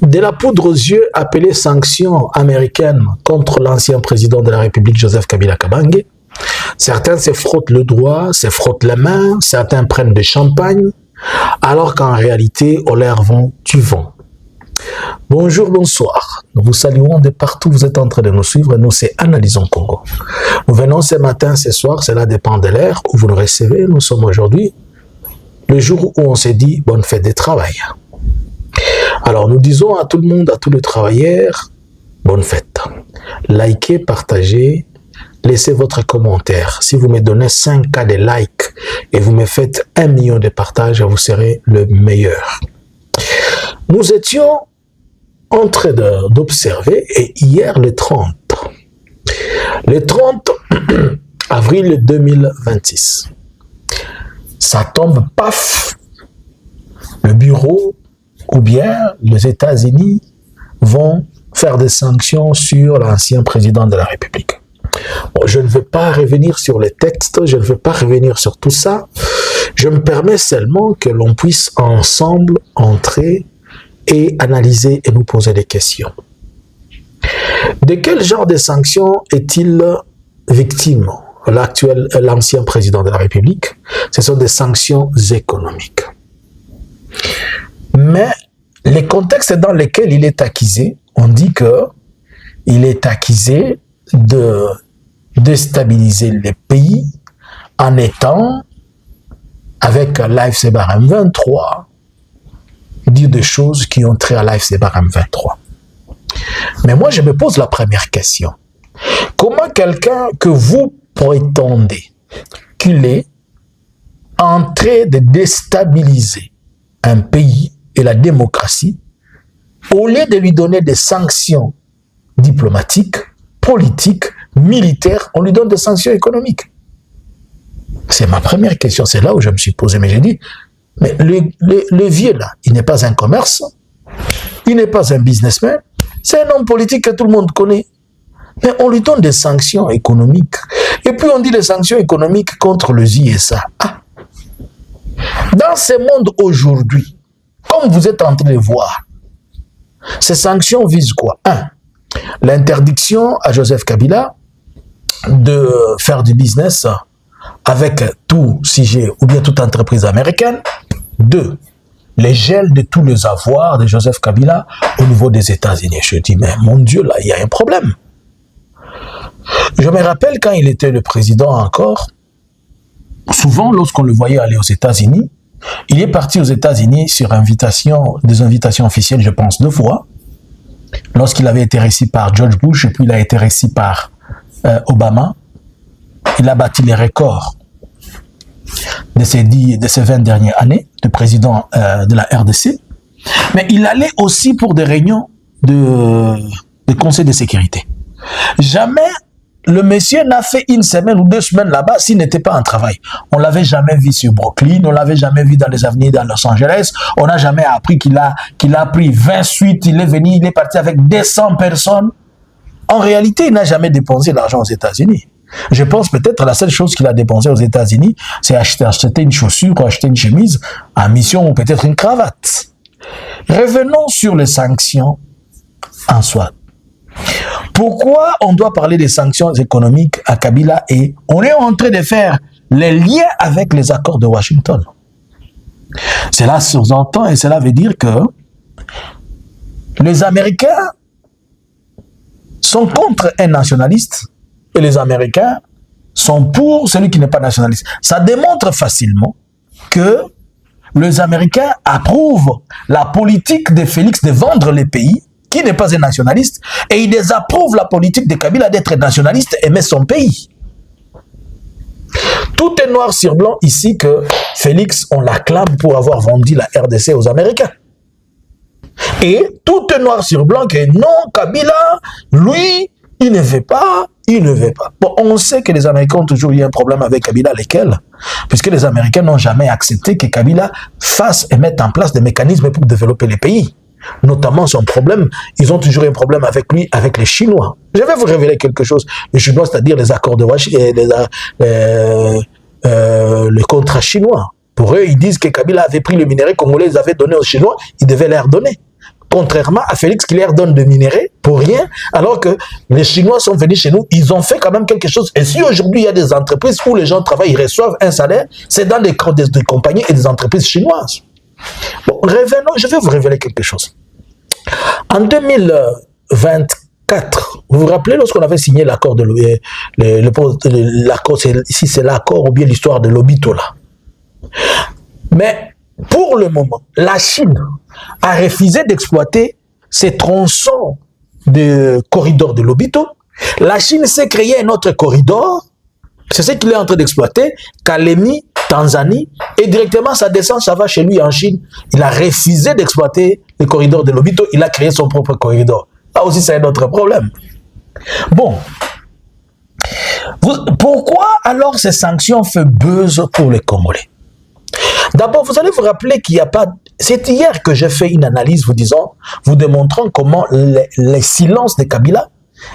de la poudre aux yeux appelée sanctions américaines contre l'ancien président de la République, Joseph Kabila Kabange. Certains se frottent le doigt, se frottent les mains, certains prennent du champagne, alors qu'en réalité, on leur vend du vent. Bonjour, bonsoir. Nous vous saluons de partout où vous êtes en train de nous suivre. Nous, c'est Analysons Congo. Nous venons ce matin, ce soir, cela dépend de l'heure où vous nous recevez. Nous sommes aujourd'hui le jour où on s'est dit bonne fête de travail. Alors, nous disons à tout le monde, à tous les travailleurs, bonne fête. Likez, partagez, laissez votre commentaire. Si vous me donnez 5 cas de likes et vous me faites 1 million de partages, vous serez le meilleur. Nous étions en train d'observer, et hier le 30 avril 2026, ça tombe, paf, le bureau ou bien les États-Unis vont faire des sanctions sur l'ancien président de la République. Bon, je ne vais pas revenir sur les textes, je ne vais pas revenir sur tout ça. Je me permets seulement que l'on puisse ensemble entrer et analyser et nous poser des questions. De quel genre de sanctions est-il victime, l'ancien président de la République? Ce sont des sanctions économiques. Mais les contextes dans lesquels il est accusé, on dit qu'il est accusé de déstabiliser les pays en étant, avec l'AFC Barham 23, dire des choses qui ont trait à l'AFC Barham 23. Mais moi, je me pose la première question. Comment quelqu'un que vous prétendez qu'il est en train de déstabiliser un pays et la démocratie, au lieu de lui donner des sanctions diplomatiques, politiques, militaires, on lui donne des sanctions économiques? C'est ma première question, c'est là où je me suis posé, mais j'ai dit, mais le vieux là, il n'est pas un commerce, il n'est pas un businessman, c'est un homme politique que tout le monde connaît. Mais on lui donne des sanctions économiques. Et puis on dit les sanctions économiques contre le USA. Ah. Dans ce monde aujourd'hui, comme vous êtes en train de voir, ces sanctions visent quoi? 1. L'interdiction à Joseph Kabila de faire du business avec tout sujet ou bien toute entreprise américaine. 2. Les gels de tous les avoirs de Joseph Kabila au niveau des États-Unis. Je dis, mais mon Dieu, là, il y a un problème. Je me rappelle quand il était le président encore, souvent, lorsqu'on le voyait aller aux États-Unis, il est parti aux États-Unis sur des invitations officielles, je pense, 2 fois. Lorsqu'il avait été reçu par George Bush et puis il a été reçu par Obama, il a battu les records de ces 20 dernières années de président de la RDC. Mais il allait aussi pour des réunions de conseil de sécurité. Jamais le monsieur n'a fait 1 semaine ou 2 semaines là-bas s'il n'était pas en travail. On ne l'avait jamais vu sur Brooklyn, on ne l'avait jamais vu dans les avenirs dans Los Angeles, on n'a jamais appris qu'il a pris 20 suites, il est venu, il est parti avec 200 personnes. En réalité, il n'a jamais dépensé l'argent aux États-Unis. Je pense peut-être la seule chose qu'il a dépensé aux États-Unis, c'est acheter une chaussure ou acheter une chemise en mission ou peut-être une cravate. Revenons sur les sanctions en soi. Pourquoi on doit parler des sanctions économiques à Kabila et on est en train de faire les liens avec les accords de Washington? Cela sous-entend et cela veut dire que les Américains sont contre un nationaliste et les Américains sont pour celui qui n'est pas nationaliste. Ça démontre facilement que les Américains approuvent la politique de Félix de vendre les pays, qui n'est pas un nationaliste, et ils désapprouvent la politique de Kabila d'être nationaliste et aimer son pays. Tout est noir sur blanc ici que Félix, on l'acclame pour avoir vendu la RDC aux Américains. Et tout est noir sur blanc que non, Kabila, lui, il ne veut pas, il ne veut pas. Bon, on sait que les Américains ont toujours eu un problème avec Kabila, lesquels? Puisque les Américains n'ont jamais accepté que Kabila fasse et mette en place des mécanismes pour développer les pays. Notamment son problème, ils ont toujours un problème avec lui, avec les Chinois. Je vais vous révéler quelque chose. Les Chinois, c'est-à-dire les accords de Washington, les contrats chinois. Pour eux, ils disent que Kabila avait pris le minerai congolais, ils avaient donné aux Chinois, ils devaient leur donner. contrairement à Félix qui leur donne de minerais pour rien, alors que les Chinois sont venus chez nous, ils ont fait quand même quelque chose. Et si aujourd'hui il y a des entreprises où les gens travaillent, ils reçoivent un salaire, c'est dans des compagnies et des entreprises chinoises. Bon, revenons, je vais vous révéler quelque chose. En 2024, vous vous rappelez lorsqu'on avait signé l'accord de l'accord, ici c'est l'accord ou bien l'histoire de Lobito là. Mais pour le moment, la Chine a refusé d'exploiter ces tronçons de corridor de Lobito. La Chine s'est créé un autre corridor, c'est ce qu'il est en train d'exploiter, Kalemi, Tanzanie, et directement ça descend, ça va chez lui en Chine. Il a refusé d'exploiter le corridor de Lobito, il a créé son propre corridor. Là aussi, c'est un autre problème. Bon, pourquoi alors ces sanctions font buzz pour les Congolais? D'abord, vous allez vous rappeler qu'il n'y a pas... C'est hier que j'ai fait une analyse vous démontrant comment le silence de Kabila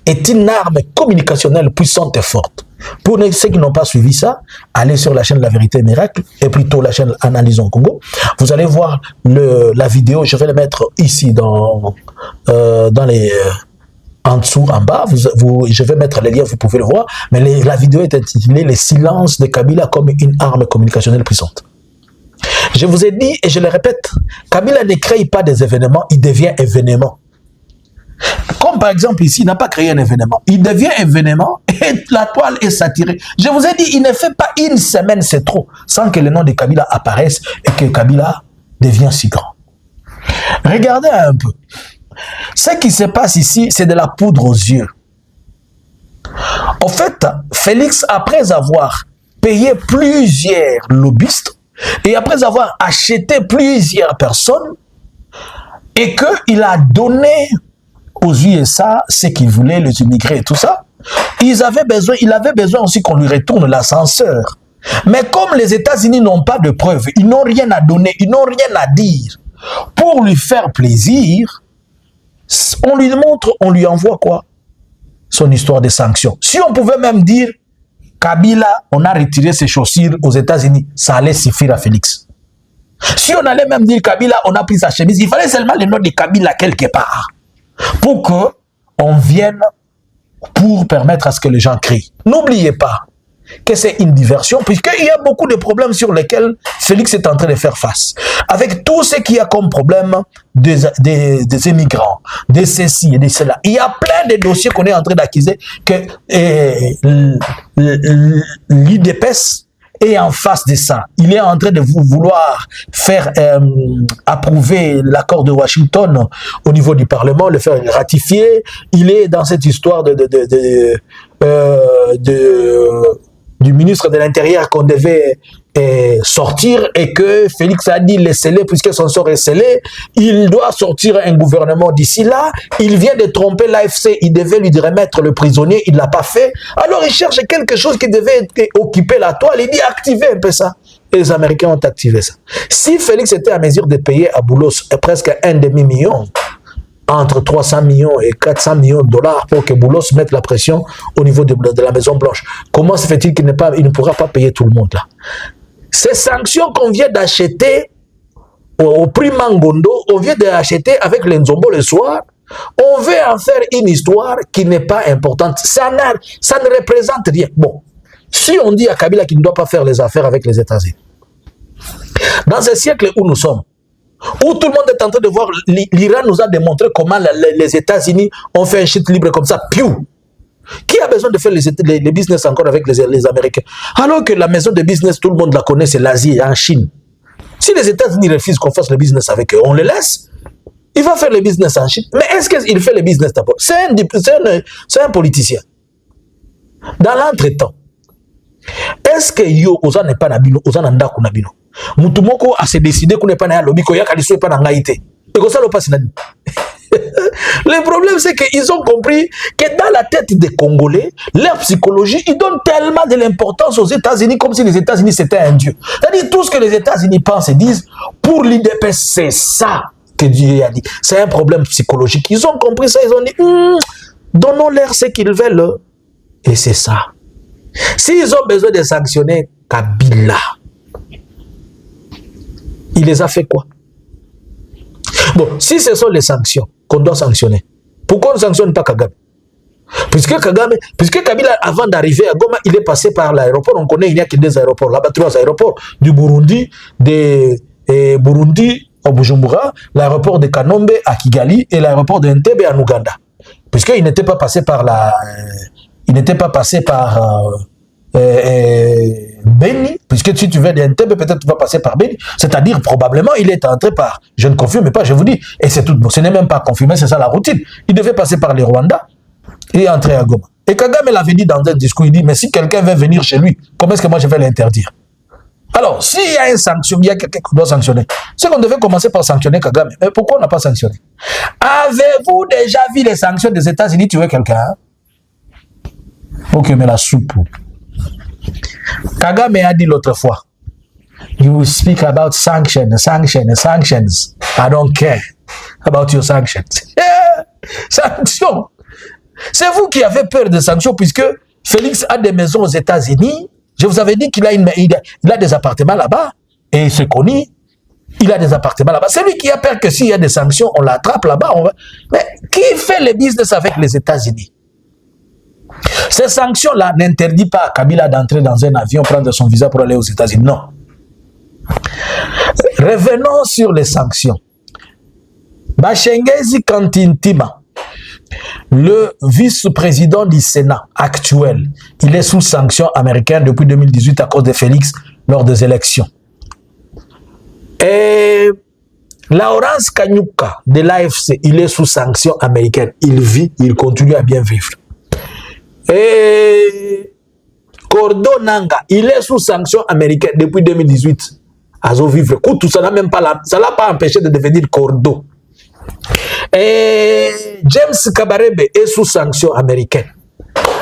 est une arme communicationnelle puissante et forte. Pour ceux qui n'ont pas suivi ça, allez sur la chaîne La Vérité Miracle, et plutôt la chaîne Analysons Congo. Vous allez voir la vidéo, je vais la mettre ici dans les... en dessous, en bas, je vais mettre les liens, vous pouvez le voir, mais la vidéo est intitulée « Le silence de Kabila comme une arme communicationnelle puissante ». Je vous ai dit, et je le répète, Kabila ne crée pas des événements, il devient événement. Comme par exemple ici, il n'a pas créé un événement. Il devient événement et la toile est saturée. Je vous ai dit, il ne fait pas une semaine, c'est trop, sans que le nom de Kabila apparaisse et que Kabila devient si grand. Regardez un peu. Ce qui se passe ici, c'est de la poudre aux yeux. En fait, Félix, après avoir payé plusieurs lobbyistes, et après avoir acheté plusieurs personnes, et qu'il a donné aux USA ce qu'ils voulaient, les immigrés et tout ça, il avait besoin aussi qu'on lui retourne l'ascenseur. Mais comme les États-Unis n'ont pas de preuves, ils n'ont rien à donner, ils n'ont rien à dire, pour lui faire plaisir, on lui montre, on lui envoie quoi? Son histoire de sanctions. Si on pouvait même dire Kabila, on a retiré ses chaussures aux États-Unis, ça allait suffire à Félix. Si on allait même dire Kabila, on a pris sa chemise, il fallait seulement le nom de Kabila quelque part pour qu'on vienne pour permettre à ce que les gens crient. N'oubliez pas que c'est une diversion, puisqu'il y a beaucoup de problèmes sur lesquels Félix est en train de faire face. Avec tout ce qu'il y a comme problème des immigrants, de ceci et de cela. Il y a plein de dossiers qu'on est en train d'accuser que l'UDPS est en face de ça. Il est en train de vouloir faire approuver l'accord de Washington au niveau du Parlement, le faire ratifier. Il est dans cette histoire du ministre de l'Intérieur qu'on devait sortir et que Félix a dit les sceller puisque son sort est scellé. Il doit sortir un gouvernement d'ici là. Il vient de tromper l'AFC. Il devait lui remettre le prisonnier. Il ne l'a pas fait. Alors il cherche quelque chose qui devait occuper la toile. Il dit activez un peu ça. Et les Américains ont activé ça. Si Félix était à mesure de payer à Boulos presque $1,5 million, entre 300 millions et 400 millions de dollars pour que Boulos mette la pression au niveau de la Maison Blanche. Comment se fait-il qu'il ne pourra pas payer tout le monde là? Ces sanctions qu'on vient d'acheter au prix Mangondo, on vient d'acheter avec les Nzombo le soir, on veut en faire une histoire qui n'est pas importante. Ça ne représente rien. Bon, si on dit à Kabila qu'il ne doit pas faire les affaires avec les États-Unis, dans ce siècle où nous sommes, où tout le monde est en train de voir, l'Iran nous a démontré comment les États-Unis ont fait un shit libre comme ça, piou. Qui a besoin de faire les business encore avec les Américains? Alors que la maison de business, tout le monde la connaît, c'est l'Asie, en Chine. Si les États-Unis refusent qu'on fasse le business avec eux, on les laisse. Il va faire le business en Chine. Mais est-ce qu'il fait le business d'abord? C'est un politicien. Dans l'entretemps, est-ce que yo, oza n'est pas nabino, oza nanda kunabino? Mutumoko a se décidé qu'on n'est pas na lobby, qu'on y a qu'à pas na ngaïté. Et que ça le passe nani. Le problème, c'est qu'ils ont compris que dans la tête des Congolais, leur psychologie, ils donnent tellement de l'importance aux États-Unis comme si les États-Unis c'était un dieu. C'est-à-dire, tout ce que les États-Unis pensent et disent, pour l'IDPS, c'est ça que Dieu a dit. C'est un problème psychologique. Ils ont compris ça, ils ont dit, donnons-leur ce qu'ils veulent. Et c'est ça. S'ils ont besoin de sanctionner Kabila, il les a fait quoi? Bon, si ce sont les sanctions qu'on doit sanctionner, pourquoi on ne sanctionne pas Kagame? Puisque Kabila, avant d'arriver à Goma, il est passé par l'aéroport. On connaît, il n'y a que des aéroports. Là-bas, 3 aéroports du Burundi, Burundi au Bujumbura, l'aéroport de Kanombe à Kigali et l'aéroport de Entebbe en Ouganda. Puisqu'il n'était pas passé par Beni, puisque si tu veux d'Entebbe, peut-être tu vas passer par Beni. C'est-à-dire, probablement, il est entré par, je ne confirme pas, je vous dis, et c'est tout, ce n'est même pas confirmé, c'est ça la routine. Il devait passer par les Rwandais et entrer à Goma. Et Kagame l'avait dit dans un discours, il dit, mais si quelqu'un veut venir chez lui, comment est-ce que moi je vais l'interdire? Alors, s'il y a une sanction, il y a quelqu'un qui doit sanctionner. C'est qu'on devait commencer par sanctionner Kagame. Mais pourquoi on n'a pas sanctionné? Avez-vous déjà vu les sanctions des États-Unis tuer quelqu'un? Ok, mais la soupe. Kagame a dit l'autre fois, you will speak about sanctions. I don't care about your sanctions. Sanctions. C'est vous qui avez peur de sanctions puisque Félix a des maisons aux États-Unis. Je vous avais dit qu'il a, il a des appartements là-bas et c'est connu. Il a des appartements là-bas. C'est lui qui a peur que s'il y a des sanctions, on l'attrape là-bas. Mais qui fait le business avec les États-Unis? Ces sanctions-là n'interdisent pas à Kabila d'entrer dans un avion, prendre son visa pour aller aux États-Unis. Non. Revenons sur les sanctions. Bashengezi Kantintima, le vice-président du Sénat actuel, il est sous sanction américaine depuis 2018 à cause de Félix lors des élections. Et Laurence Kanyuka de l'AFC, il est sous sanction américaine. Il vit, il continue à bien vivre. Et Kordo Nanga, il est sous sanction américaine depuis 2018. Azo vivre. Tout ça n'a même pas ça l'a pas empêché de devenir Kordo. Et James Kabarebe est sous sanction américaine.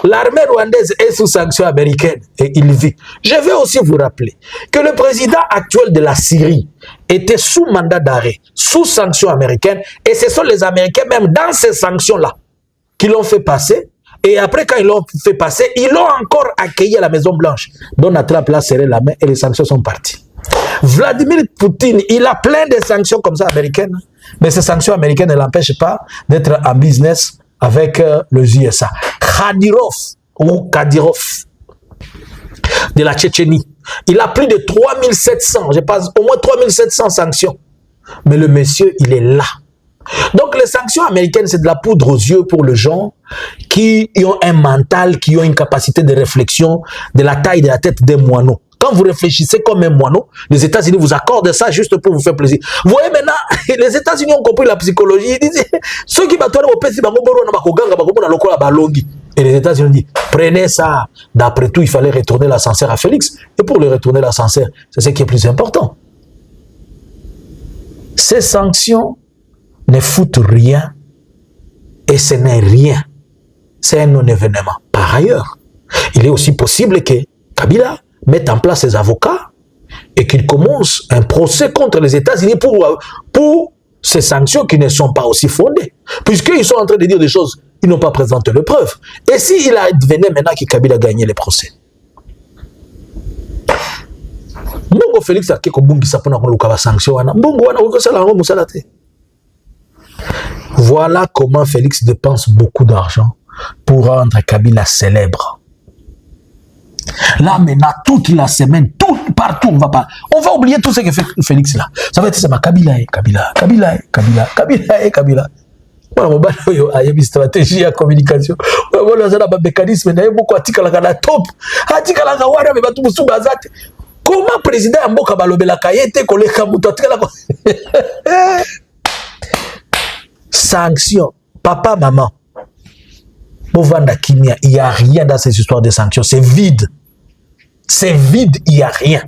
L'armée rwandaise est sous sanction américaine et il vit. Je vais aussi vous rappeler que le président actuel de la Syrie était sous mandat d'arrêt, sous sanction américaine, et ce sont les Américains même dans ces sanctions-là qui l'ont fait passer. Et après, quand ils l'ont fait passer, ils l'ont encore accueilli à la Maison-Blanche. Donald Trump l'a serré la main et les sanctions sont parties. Vladimir Poutine, il a plein de sanctions comme ça américaines. Mais ces sanctions américaines ne l'empêchent pas d'être en business avec les USA. Kadyrov de la Tchétchénie, il a plus de 3700, je pense au moins 3700 sanctions. Mais le monsieur, il est là. Donc les sanctions américaines, c'est de la poudre aux yeux pour les gens qui ont un mental, qui ont une capacité de réflexion de la taille de la tête d'un moineau. Quand vous réfléchissez comme un moineau, les États-Unis vous accordent ça juste pour vous faire plaisir. Vous voyez maintenant, les États-Unis ont compris la psychologie. Ils disent, ceux qui battent au PC, et les États-Unis disent, prenez ça. D'après tout, il fallait retourner l'ascenseur à Félix. Et pour le retourner l'ascenseur, c'est ce qui est plus important. Ces sanctions ne foutent rien et ce n'est rien. C'est un non-événement. Par ailleurs, il est aussi possible que Kabila mette en place ses avocats et qu'il commence un procès contre les États-Unis pour ces sanctions qui ne sont pas aussi fondées. Puisqu'ils sont en train de dire des choses, ils n'ont pas présenté de preuves. Et s'il advenait maintenant que Kabila a gagné les procès? Mbongo Félix a keko bungi sapona koluka sanction wana. Mbongo wana ukosala ngo musala te. Voilà comment Félix dépense beaucoup d'argent pour rendre Kabila célèbre. Là, maintenant, toute la semaine, partout, on va oublier tout ce que fait Félix là. Ça va être ça, Kabila. Voilà, il y a une stratégie de communication. Voilà, il y a un mécanisme, il y a beaucoup de top. Comment le président Mboka balobela kayete koleka mutatela sanctions, papa, maman. Bovanda Kimia, il n'y a rien dans ces histoires de sanctions. C'est vide. C'est vide, il n'y a rien.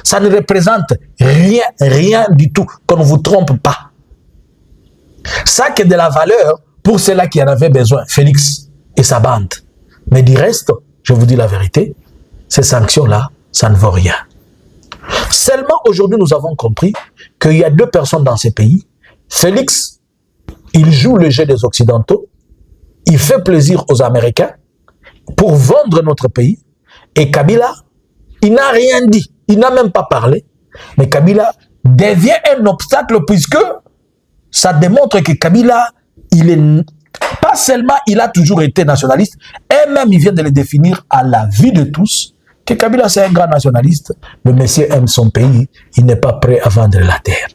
Ça ne représente rien, rien du tout. Qu'on ne vous trompe pas. Ça qui est de la valeur pour ceux-là qui en avaient besoin, Félix et sa bande. Mais du reste, je vous dis la vérité, ces sanctions-là, ça ne vaut rien. Seulement aujourd'hui, nous avons compris qu'il y a deux personnes dans ces pays. Félix, il joue le jeu des Occidentaux. Il fait plaisir aux Américains pour vendre notre pays. Et Kabila, il n'a rien dit. Il n'a même pas parlé. Mais Kabila devient un obstacle puisque ça démontre que Kabila, il est pas seulement il a toujours été nationaliste, et même il vient de le définir à la vue de tous, que Kabila c'est un grand nationaliste, le monsieur aime son pays, il n'est pas prêt à vendre la terre.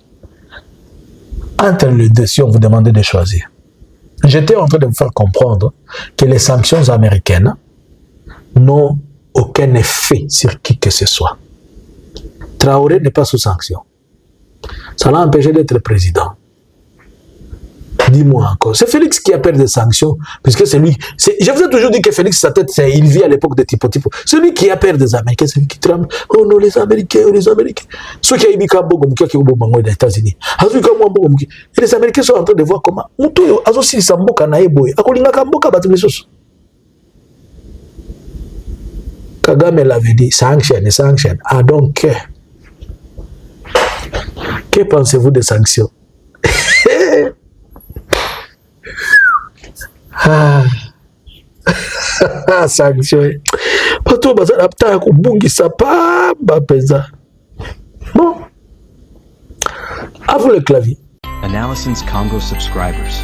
Entre les deux, si on vous demandait de choisir, j'étais en train de vous faire comprendre que les sanctions américaines n'ont aucun effet sur qui que ce soit. Traoré n'est pas sous sanction. Ça l'a empêché d'être président. Dis-moi encore. C'est Félix qui a peur des sanctions, puisque c'est lui. Je vous ai toujours dit que Félix, sa tête, il vit à l'époque de Tipo. C'est lui qui a peur des Américains, c'est lui qui tremble. Oh non, les Américains, oh les Américains. Ceux qui ont eu qui ont des États-Unis. Et les Américains sont en train de voir comment. Kagame l'avait dit, sanction. I don't care. Que pensez-vous des sanctions? Sanctions. Pato bazana pta kubungisa pa bapeza. Bon. À vous le clavier. Analysins Congo subscribers.